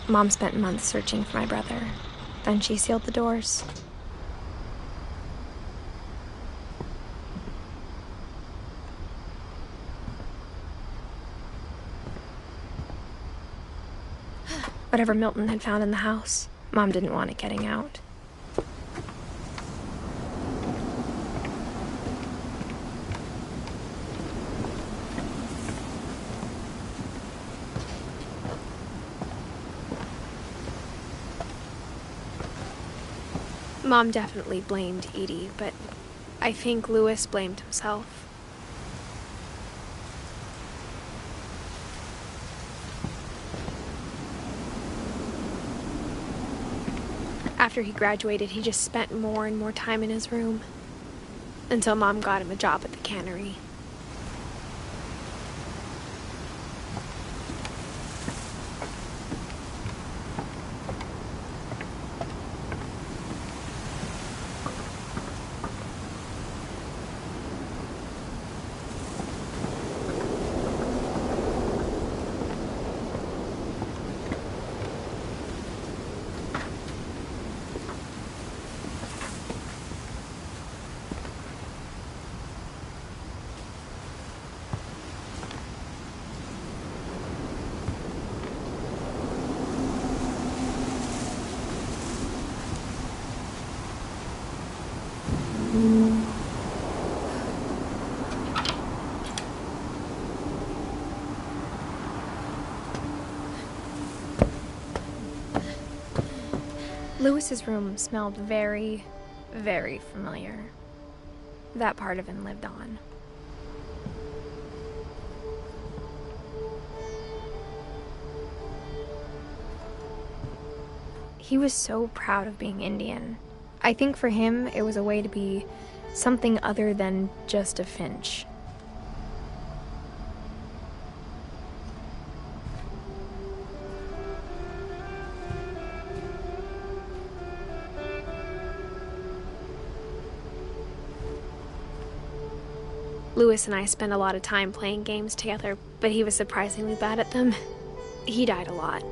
Mom spent months searching for my brother. Then she sealed the doors. Whatever Milton had found in the house, Mom didn't want it getting out. Mom definitely blamed Edie, but I think Louis blamed himself. After he graduated, he just spent more and more time in his room, until Mom got him a job at the cannery. Louis's room smelled very, very familiar. That part of him lived on. He was so proud of being Indian. I think for him, it was a way to be something other than just a Finch. Louis and I spent a lot of time playing games together, but he was surprisingly bad at them. He died a lot.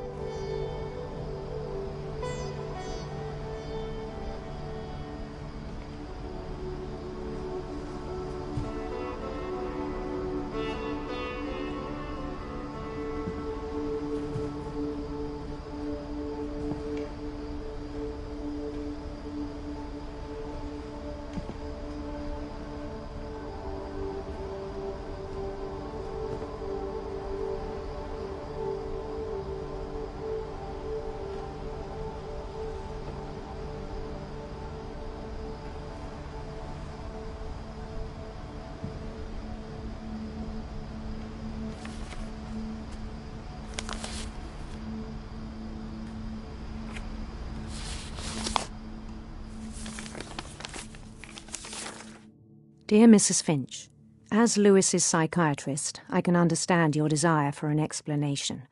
Dear Mrs. Finch, as Louis's psychiatrist, I can understand your desire for an explanation.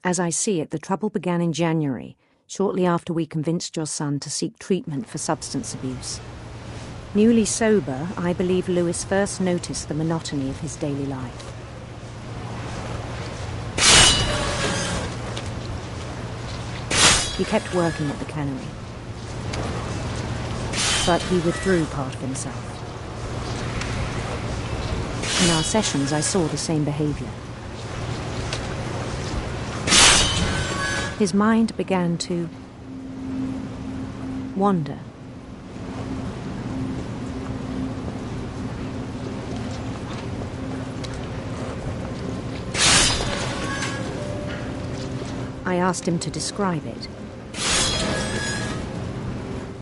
As I see it, the trouble began in January, shortly after we convinced your son to seek treatment for substance abuse. Newly sober, I believe Louis first noticed the monotony of his daily life. He kept working at the cannery, but he withdrew part of himself. In our sessions, I saw the same behavior. His mind began to wander. I asked him to describe it.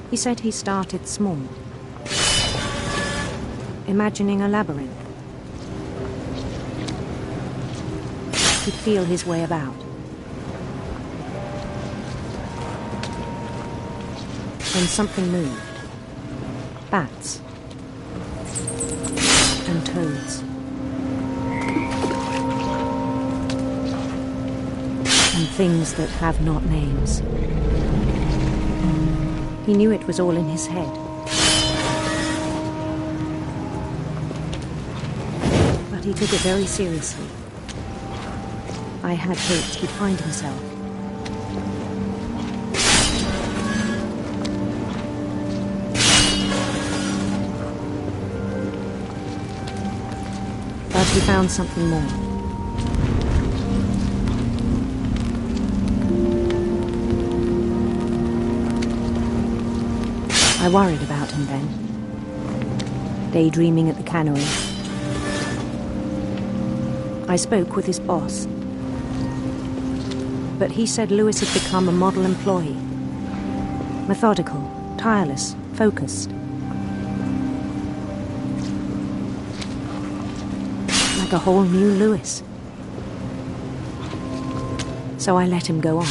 He said he started small, imagining a labyrinth. He'd feel his way about. Then something moved. Bats. And toads. And things that have not names. He knew it was all in his head. But he took it very seriously. I had hoped he'd find himself. But he found something more. I worried about him then, daydreaming at the cannery. I spoke with his boss, but he said Lewis had become a model employee. Methodical, tireless, focused. Like a whole new Lewis. So I let him go on.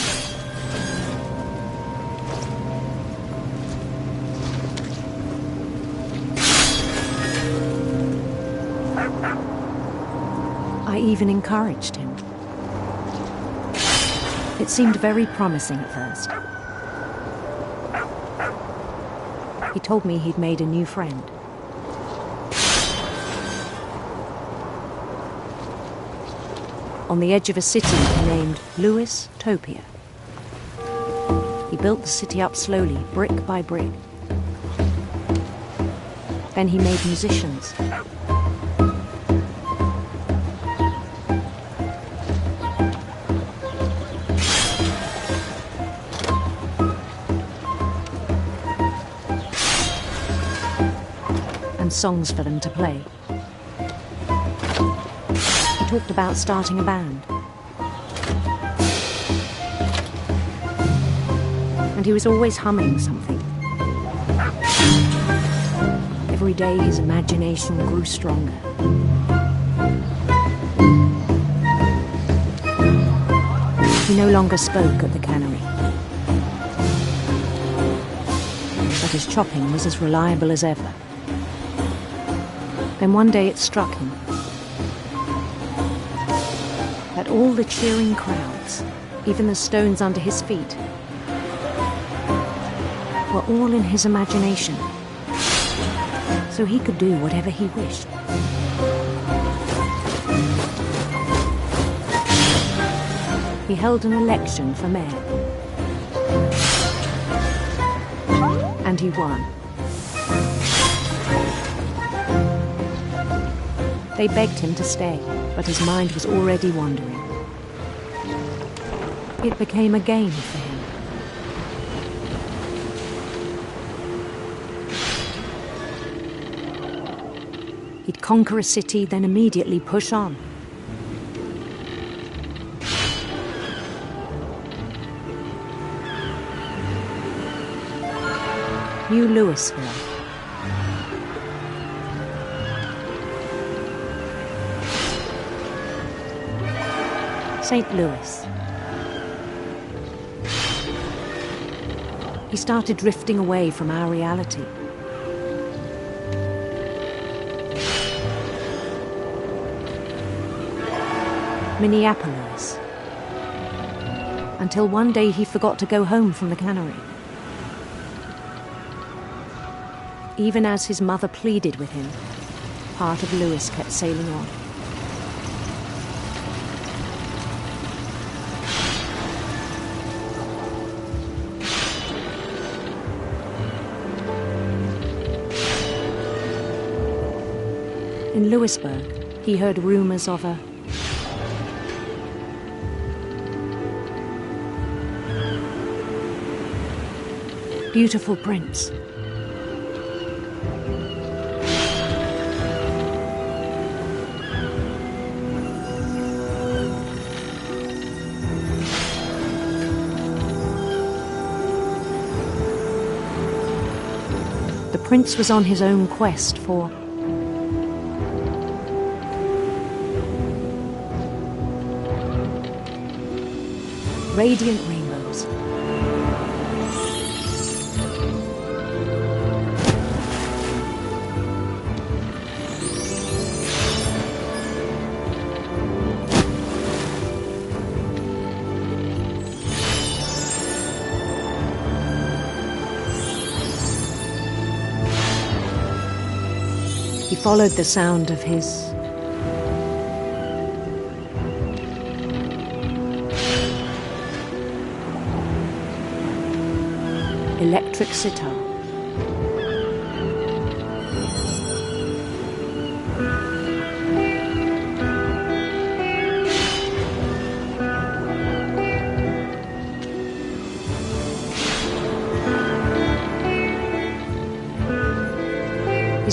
I even encouraged him. It seemed very promising at first. He told me he'd made a new friend. On the edge of a city he named Lewis Topia. He built the city up slowly, brick by brick. Then he made musicians. And songs for them to play. He talked about starting a band. And he was always humming something. Every day his imagination grew stronger. He no longer spoke at the cannery. But his chopping was as reliable as ever. Then one day it struck him that all the cheering crowds, even the stones under his feet, were all in his imagination, so he could do whatever he wished. He held an election for mayor, and he won. They begged him to stay, but his mind was already wandering. It became a game for him. He'd conquer a city, then immediately push on. New Louisville. St. Louis. He started drifting away from our reality. Minneapolis. Until one day he forgot to go home from the cannery. Even as his mother pleaded with him, part of Lewis kept sailing on. In Lewisburg, he heard rumors of a beautiful prince. The prince was on his own quest for radiant rainbows. He followed the sound of his electric sitar.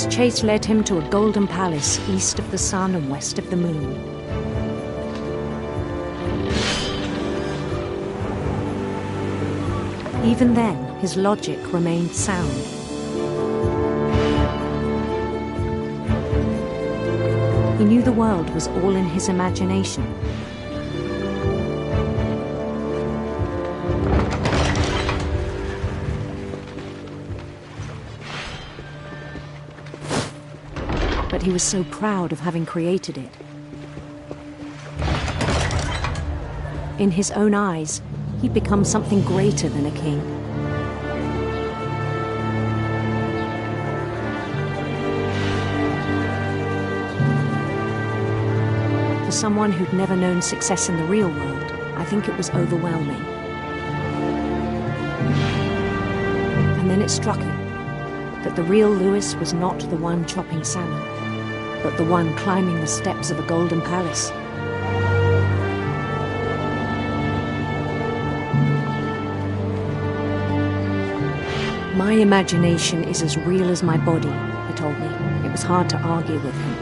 His chase led him to a golden palace east of the sun and west of the moon. Even then, his logic remained sound. He knew the world was all in his imagination. But he was so proud of having created it. In his own eyes, he'd become something greater than a king. For someone who'd never known success in the real world, I think it was overwhelming. And then it struck him that the real Lewis was not the one chopping salmon, but the one climbing the steps of a golden palace. My imagination is as real as my body, he told me. It was hard to argue with him.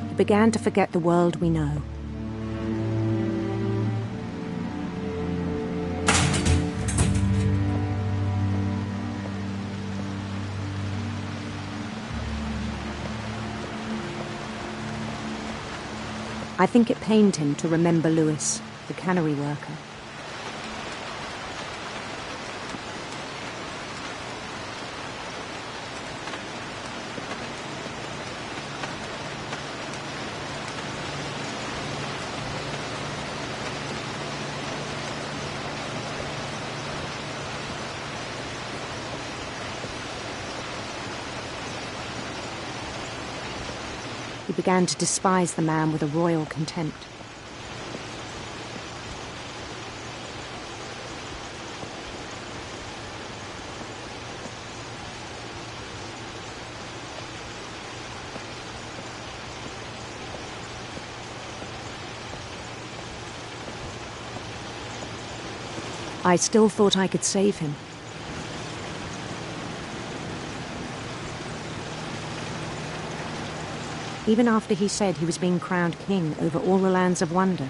He began to forget the world we know. I think it pained him to remember Lewis, the cannery worker. He began to despise the man with a royal contempt. I still thought I could save him. Even after he said he was being crowned king over all the lands of wonder.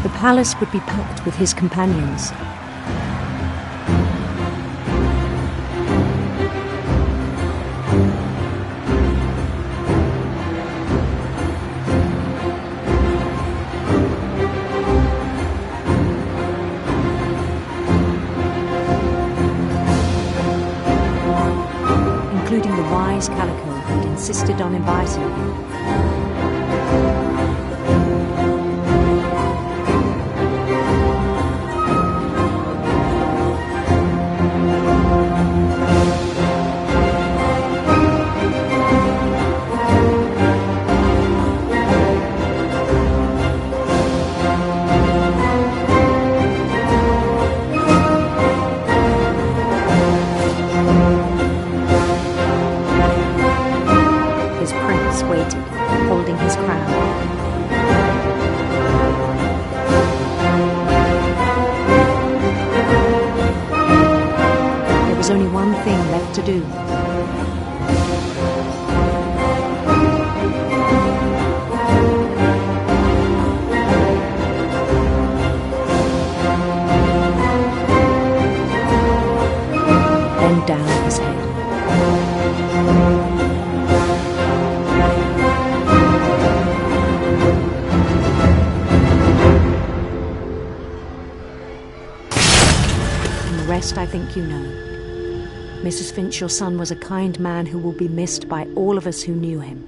The palace would be packed with his companions. Including the wise Calico who'd insisted on inviting him. Waited, holding his crown. There was only one thing left to do. Bend down his head. The rest I think you know. Mrs. Finch, your son was a kind man who will be missed by all of us who knew him.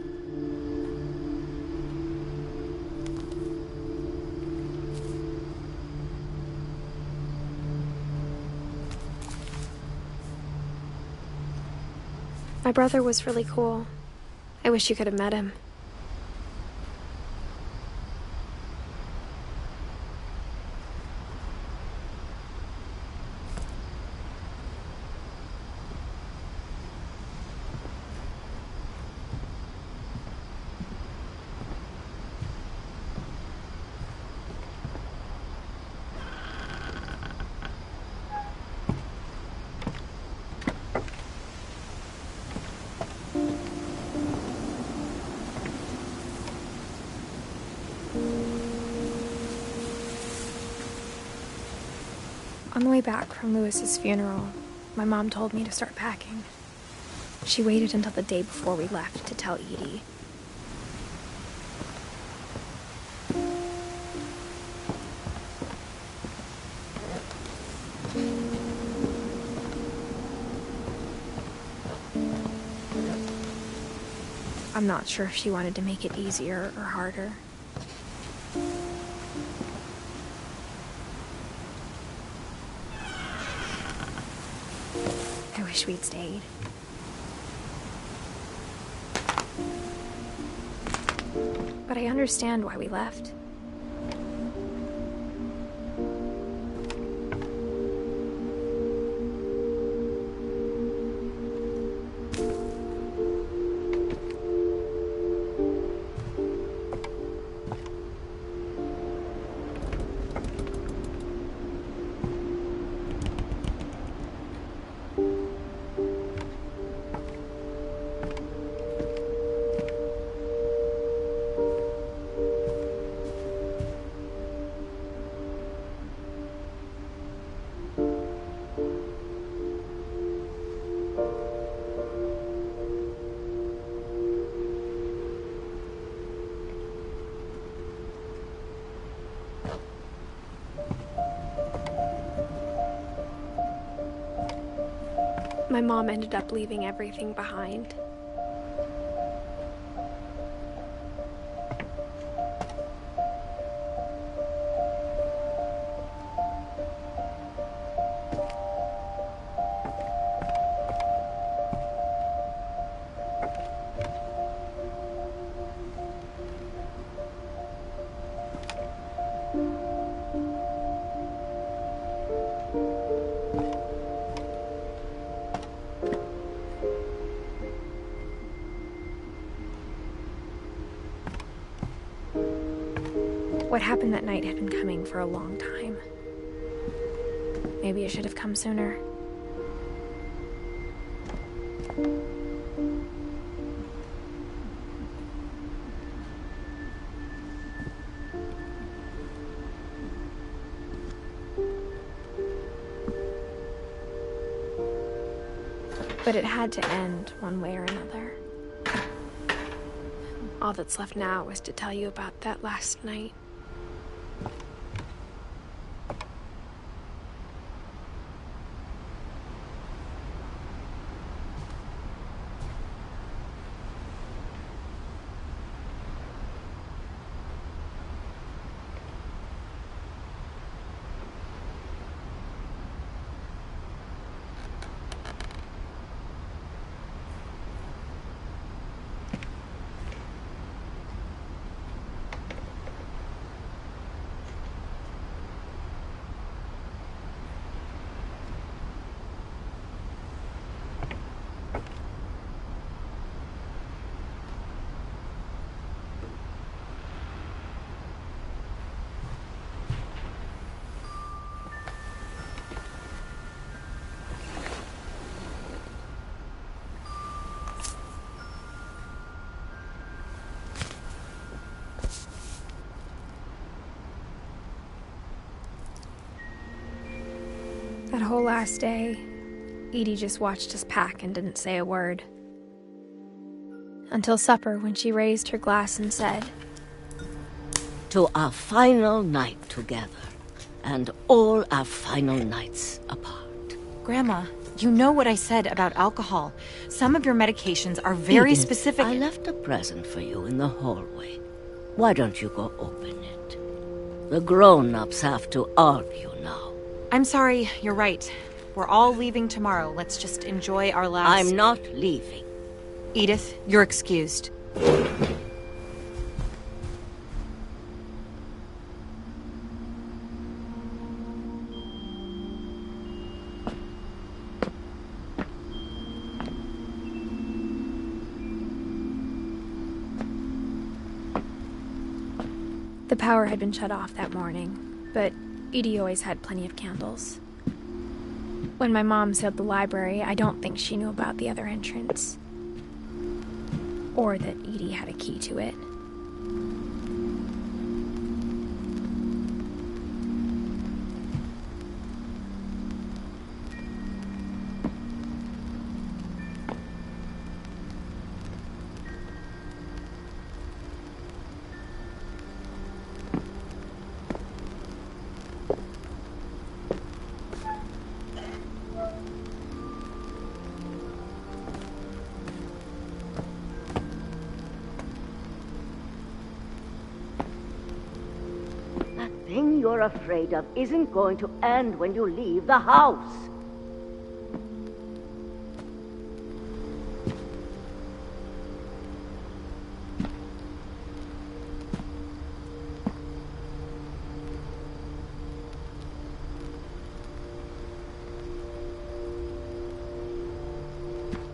My brother was really cool. I wish you could have met him. On the way back from Lewis's funeral, my mom told me to start packing. She waited until the day before we left to tell Edie. I'm not sure if she wanted to make it easier or harder. I wish we'd stayed. But I understand why we left. My mom ended up leaving everything behind. What happened that night had been coming for a long time. Maybe it should have come sooner. But it had to end one way or another. All that's left now is to tell you about that last night. That whole last day, Edie just watched us pack and didn't say a word. Until supper, when she raised her glass and said, "To our final night together, and all our final nights apart." Grandma, you know what I said about alcohol. Some of your medications are very Edith, specific. I left a present for you in the hallway. Why don't you go open it? The grown-ups have to argue now. I'm sorry, you're right. We're all leaving tomorrow. Let's just enjoy our last... I'm not leaving. Edith, you're excused. The power had been shut off that morning, but Edie always had plenty of candles. When my mom sealed the library, I don't think she knew about the other entrance. Or that Edie had a key to it. The thing you're afraid of isn't going to end when you leave the house.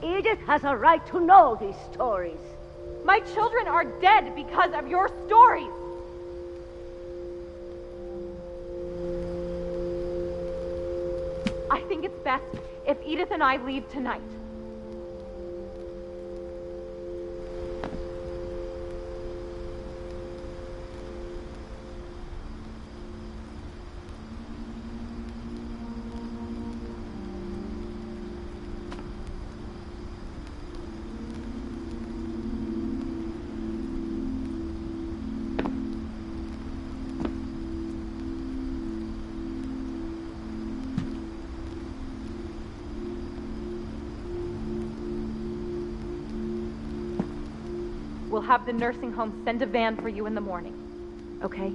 Edith has a right to know these stories. My children are dead because of your stories! I think it's best if Edith and I leave tonight. We'll have the nursing home send a van for you in the morning. Okay?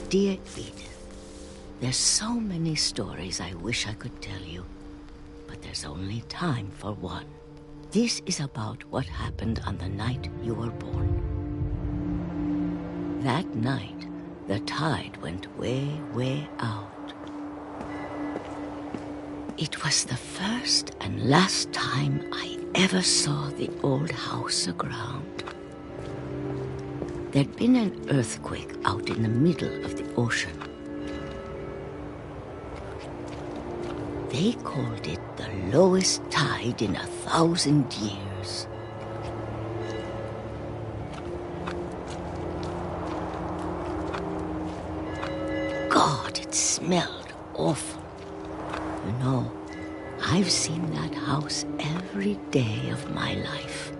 Dear Edith, there's so many stories I wish I could tell you, but there's only time for one. This is about what happened on the night you were born. That night, the tide went way, way out. It was the first and last time I ever saw the old house aground. There'd been an earthquake out in the middle of the ocean. They called it the lowest tide in 1,000 years. God, it smelled awful. You know, I've seen that house every day of my life.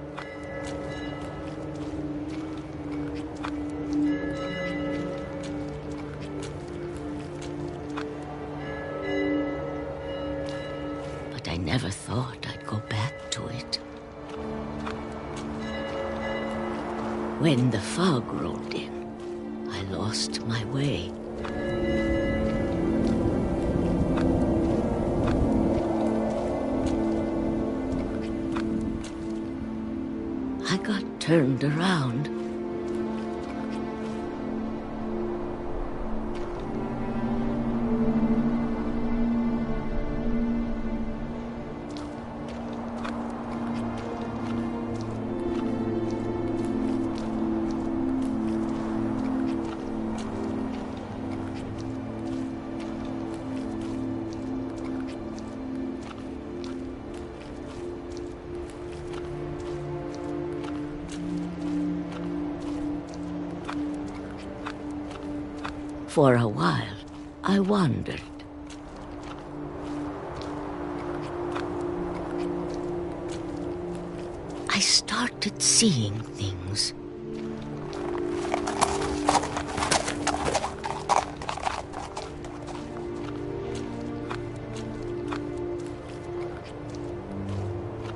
I never thought I'd go back to it. When the fog rolled in, I lost my way. I got turned around. For a while, I wondered. I started seeing things.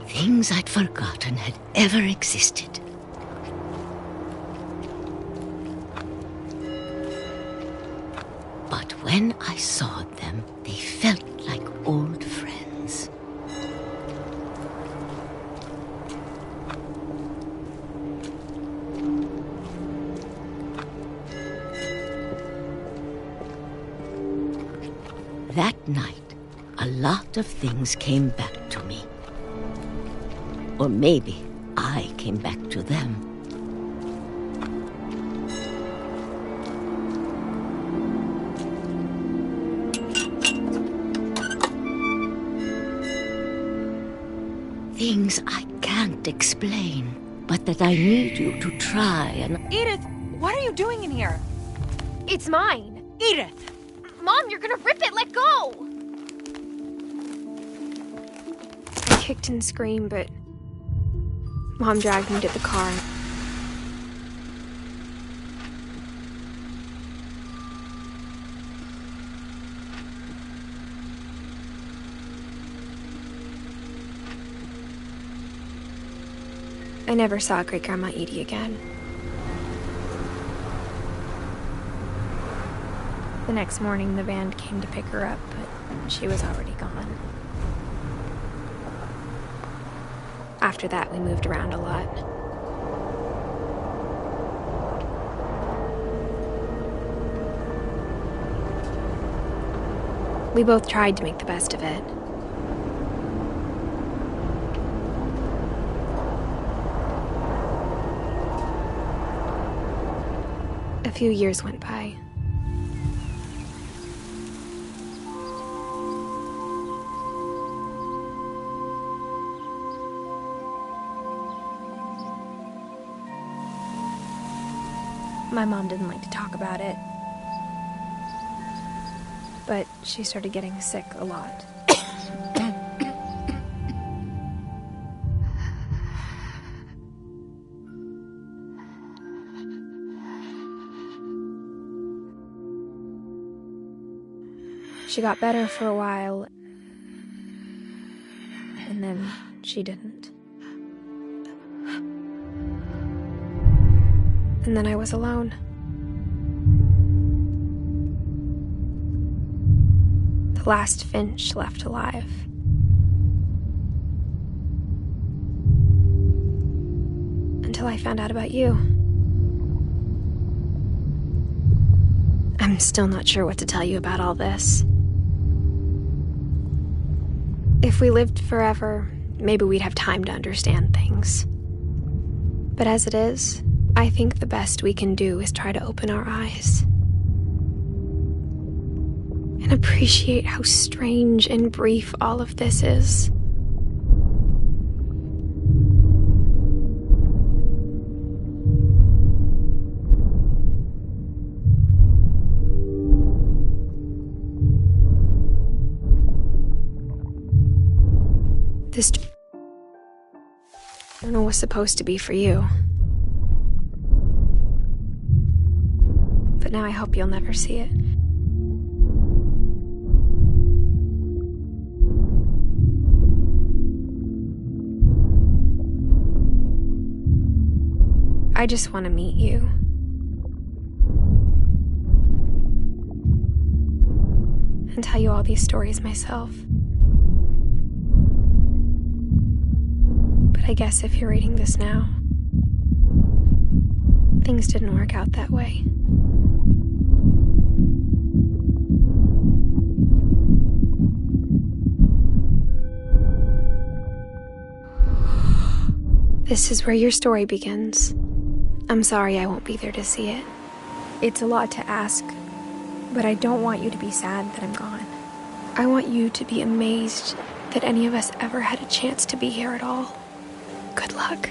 Things I'd forgotten had ever existed. But when I saw them, they felt like old friends. That night, a lot of things came back to me. Or maybe I came back to them. Things I can't explain, but that I need you to try and... Edith, what are you doing in here? It's mine. Edith! Mom, you're gonna rip it! Let go! I kicked and screamed, but Mom dragged me to the car. I never saw Great-Grandma Edie again. The next morning, the van came to pick her up, but she was already gone. After that, we moved around a lot. We both tried to make the best of it. A few years went by. My mom didn't like to talk about it, but she started getting sick a lot. She got better for a while, and then she didn't. And then I was alone. The last Finch left alive. Until I found out about you. I'm still not sure what to tell you about all this. If we lived forever, maybe we'd have time to understand things. But as it is, I think the best we can do is try to open our eyes and appreciate how strange and brief all of this is. This I don't know what's supposed to be for you. But now I hope you'll never see it. I just want to meet you. And tell you all these stories myself. But I guess if you're reading this now, things didn't work out that way. This is where your story begins. I'm sorry I won't be there to see it. It's a lot to ask, but I don't want you to be sad that I'm gone. I want you to be amazed that any of us ever had a chance to be here at all. Good luck.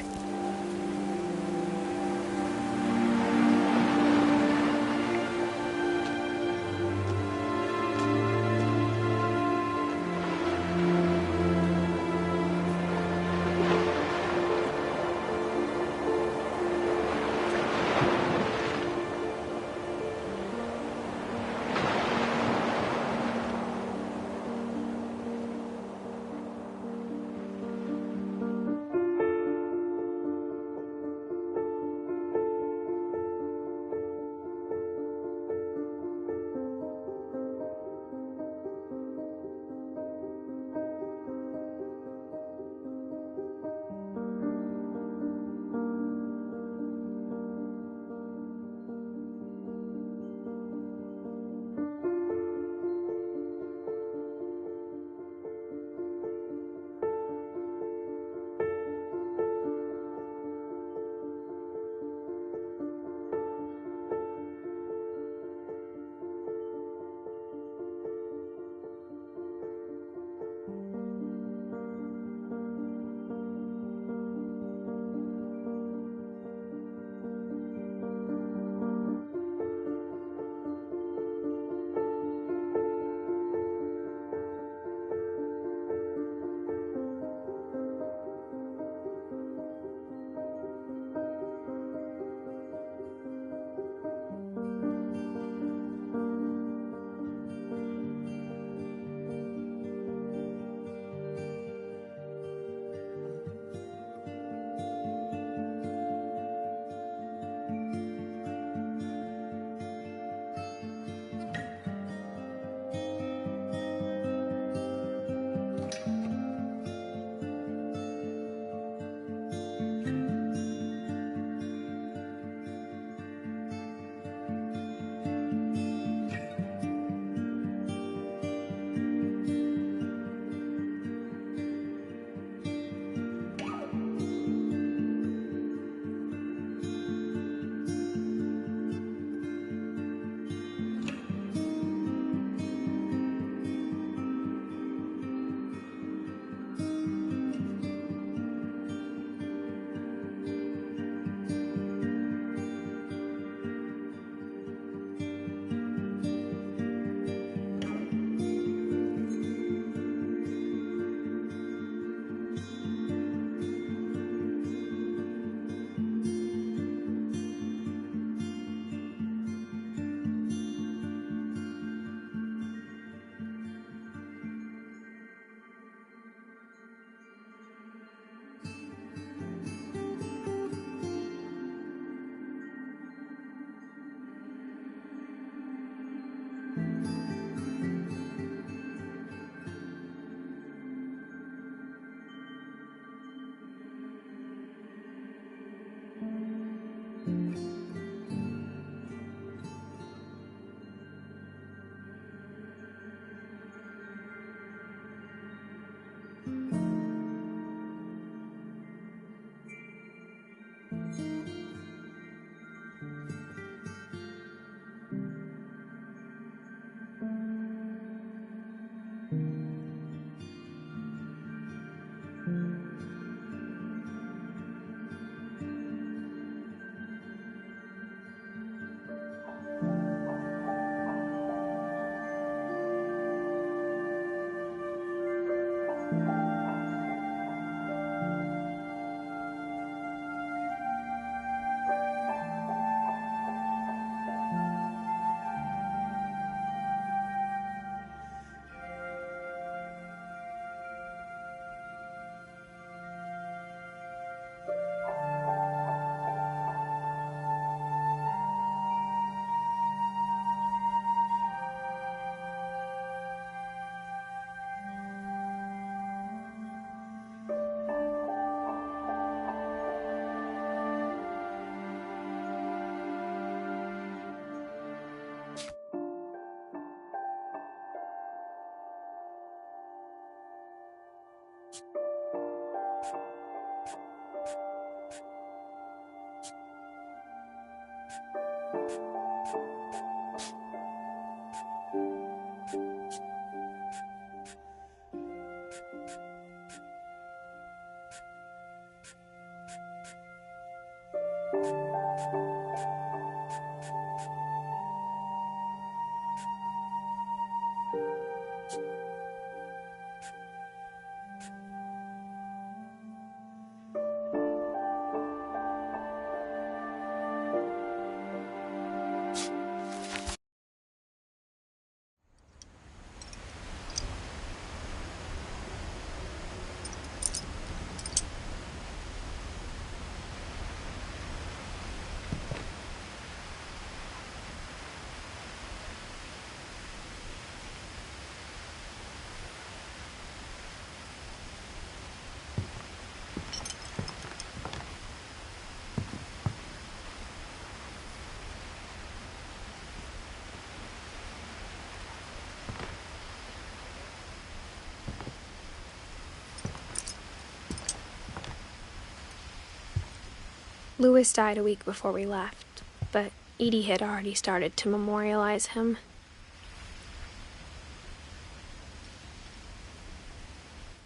Louis died a week before we left, but Edie had already started to memorialize him.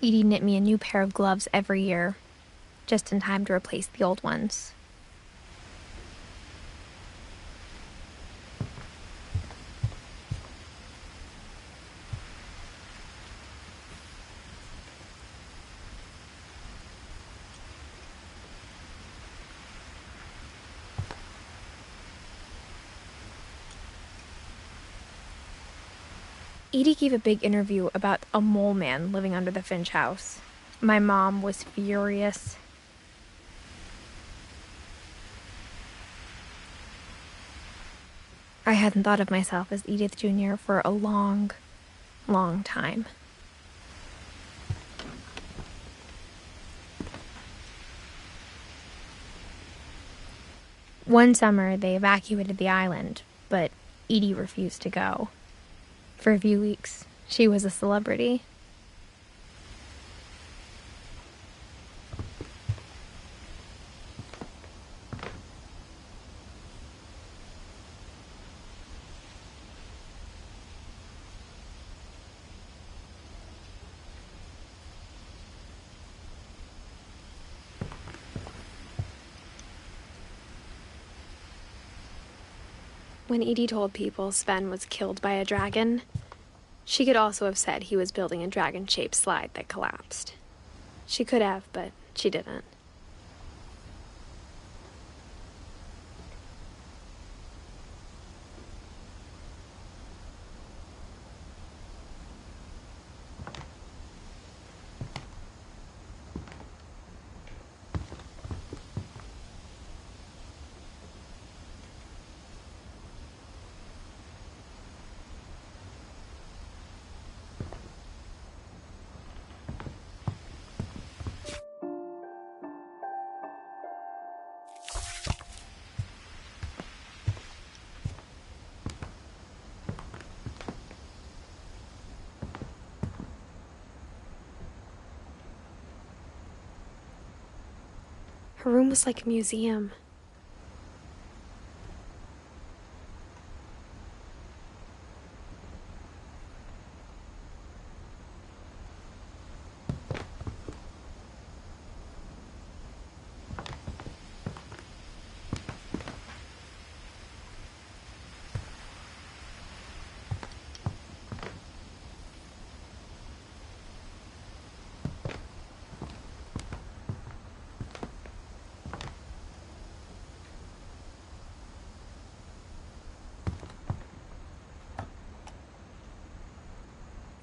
Edie knit me a new pair of gloves every year, just in time to replace the old ones. Edie gave a big interview about a mole man living under the Finch house. My mom was furious. I hadn't thought of myself as Edith Jr. for a long, long time. One summer, they evacuated the island, but Edie refused to go. For a few weeks, she was a celebrity. When Edie told people Sven was killed by a dragon, she could also have said he was building a dragon-shaped slide that collapsed. She could have, but she didn't. Her room was like a museum.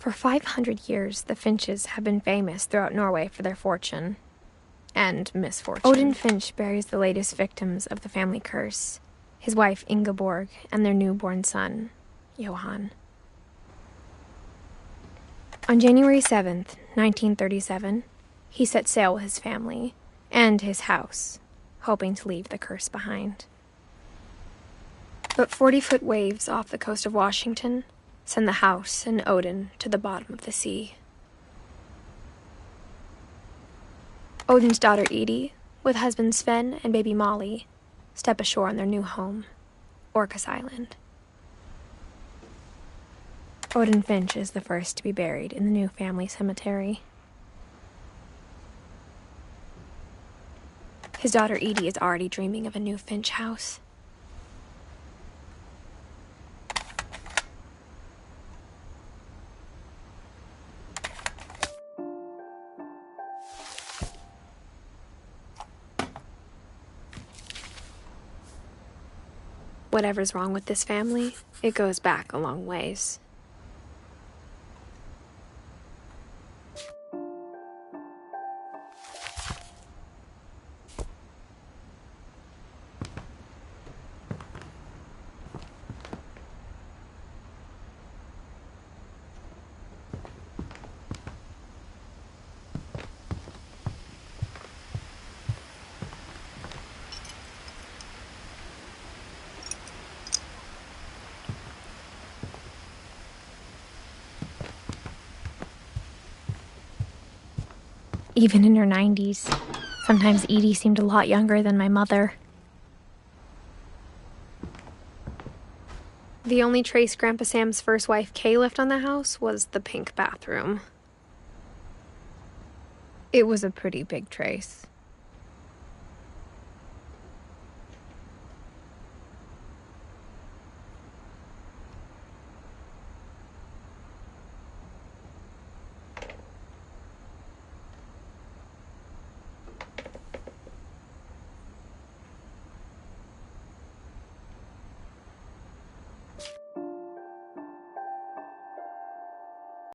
For 500 years, the Finches have been famous throughout Norway for their fortune and misfortune. Odin Finch buries the latest victims of the family curse, his wife Ingeborg and their newborn son, Johan. On January 7th, 1937, he set sail with his family and his house, hoping to leave the curse behind. But 40-foot waves off the coast of Washington send the house and Odin to the bottom of the sea. Odin's daughter Edie, with husband Sven and baby Molly, step ashore on their new home, Orcas Island. Odin Finch is the first to be buried in the new family cemetery. His daughter Edie is already dreaming of a new Finch house. Whatever's wrong with this family, it goes back a long ways. Even in her 90s, sometimes Edie seemed a lot younger than my mother. The only trace Grandpa Sam's first wife, Kay, left on the house was the pink bathroom. It was a pretty big trace.